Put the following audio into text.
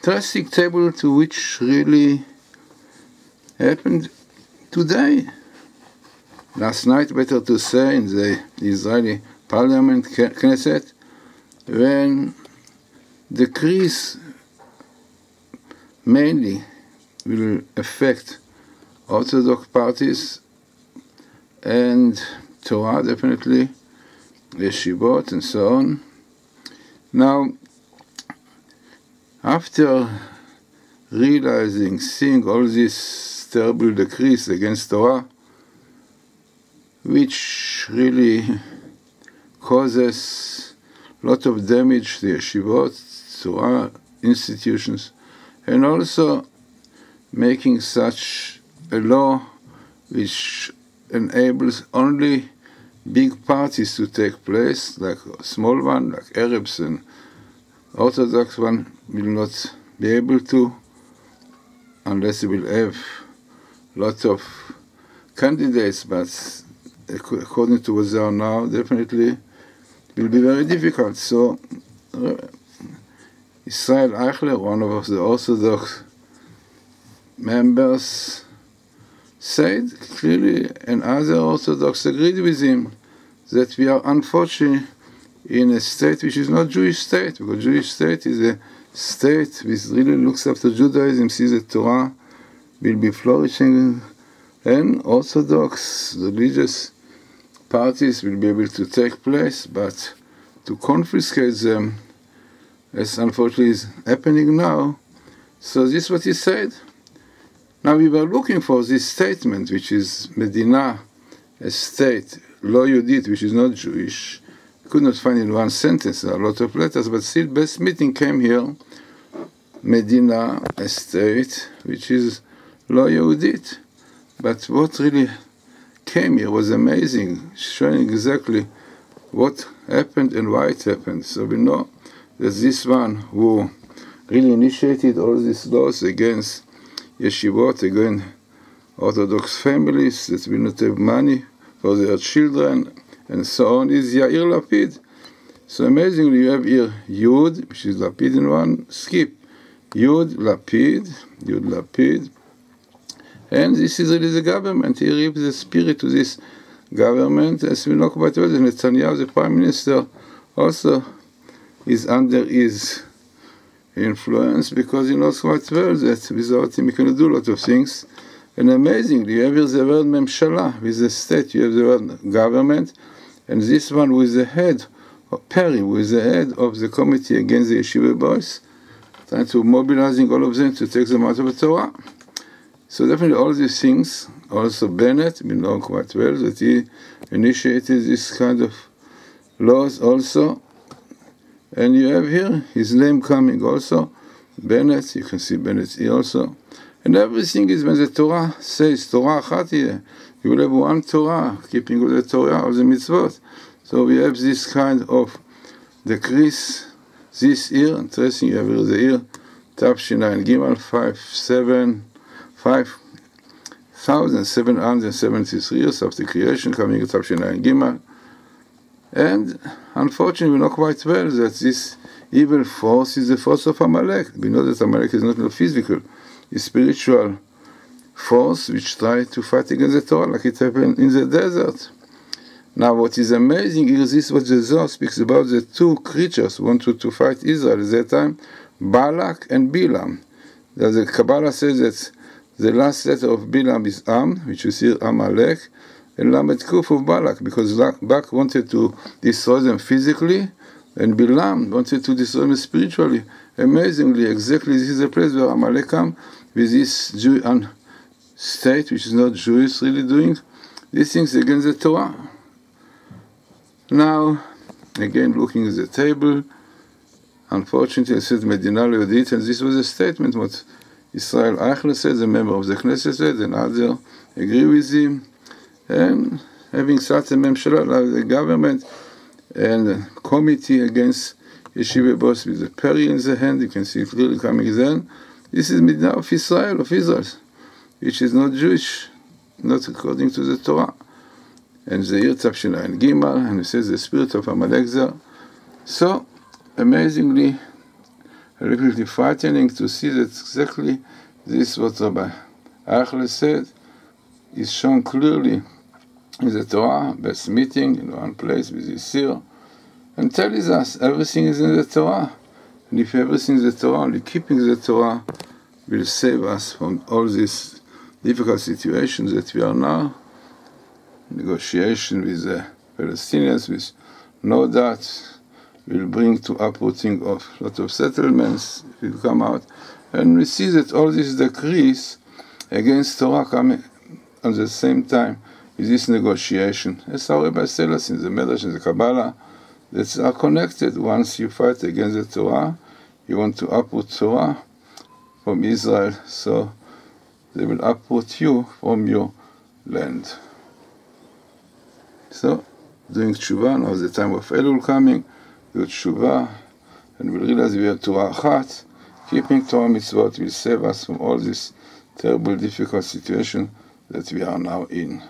drastic table to which really happened today. Last night, better to say, in the Israeli parliament, Knesset, when decrees mainly will affect Orthodox parties and Torah, definitely, yeshivot and so on. Now, after realizing, seeing all these terrible decrees against Torah, which really causes a lot of damage to yeshivot, Torah institutions, and also making such a law which enables only big parties to take place, like a small one, like Arabs and Orthodox one, will not be able to, unless they will have a lot of candidates, but according to what they are now, definitely will be very difficult. So Israel Eichler, one of the Orthodox members, said clearly, and other Orthodox agreed with him, that we are unfortunately in a state which is not Jewish state, because Jewish state is a state which really looks after Judaism, sees that Torah will be flourishing, and Orthodox religious parties will be able to take place, but to confiscate them, as unfortunately is happening now. So this is what he said. Now we were looking for this statement, which is Medina, a state, lo Yehudit, which is not Jewish. Could not find in one sentence, there are a lot of letters, but still best meeting came here, Medina, a state, which is lo Yehudit. But what really came here was amazing, showing exactly what happened and why it happened. So we know that this one who really initiated all these laws against yeshivot, again, Orthodox families that will not have money for their children, and so on, is Yair Lapid. So amazingly, you have here Yud, which is Lapid in one skip. Yud Lapid, and this is really the government. He gives the spirit to this government, as we know quite well. Netanyahu, the prime minister, also is under his influence, because he knows quite well that without him he cannot do a lot of things. And amazingly, you have here the word Memshala, with the state, you have the word government, and this one with the head, or Perry, with the head of the committee against the yeshiva boys, trying to mobilizing all of them to take them out of the Torah. So definitely all these things, also Bennett, we know quite well that he initiated this kind of laws also. And you have here his name coming also, Bennett, you can see Bennett here also. And everything is when the Torah says, Torah Achat, you will have one Torah, keeping of the Torah of the mitzvot. So we have this kind of decrease this year, interesting, you have here the year, Tafshinai Gimel 5,773 years after creation, coming to Tafshinai Gimel. And unfortunately, we know quite well that this evil force is the force of Amalek. We know that Amalek is not a physical, it's spiritual force which tries to fight against the Torah, like it happened in the desert. Now, what is amazing is this: what the Zohar speaks about, the two creatures who wanted to fight Israel at that time, Balak and Bilam. The Kabbalah says that the last letter of Bilam is Am, which is here Amalek, and Lamed Kuf of Balak, because Balak wanted to destroy them physically, and Bilam wanted to destroy them spiritually. Amazingly, exactly this is the place where Amalek comes with this Jewish state, which is not Jewish, really doing these things against the Torah. Now, again, looking at the table, unfortunately, it said Medina lo Yehudit, and this was a statement what Israel Eichler said, the member of the Knesset said, and others agree with him. And having such a Memshala, like the government and a committee against yeshiva boss with the Perry in the hand, you can see it clearly coming then. This is Medina of Israel, which is not Jewish, not according to the Torah. And the year Tafshinai and Gimel, and it says the spirit of Amalek there. So, amazingly, a little bit frightening to see that exactly this what Rabbi Eichler said is shown clearly in the Torah, best meeting in one place with Yisir, and tells us everything is in the Torah. And if everything is in the Torah, only keeping the Torah will save us from all these difficult situations that we are now. Negotiation with the Palestinians, with no doubt, will bring to uprooting of a lot of settlements, will come out. And we see that all these decrees against Torah come at the same time with this negotiation. As our rabbis tell us in the Medrash and the Kabbalah, that are connected. Once you fight against the Torah, you want to uproot Torah from Israel, so they will uproot you from your land. So, doing tshuva, now is the time of Elul coming, do tshuva, and we'll realize we have Torah Achat. Keeping Torah mitzvot will save us from all this terrible, difficult situation that we are now in.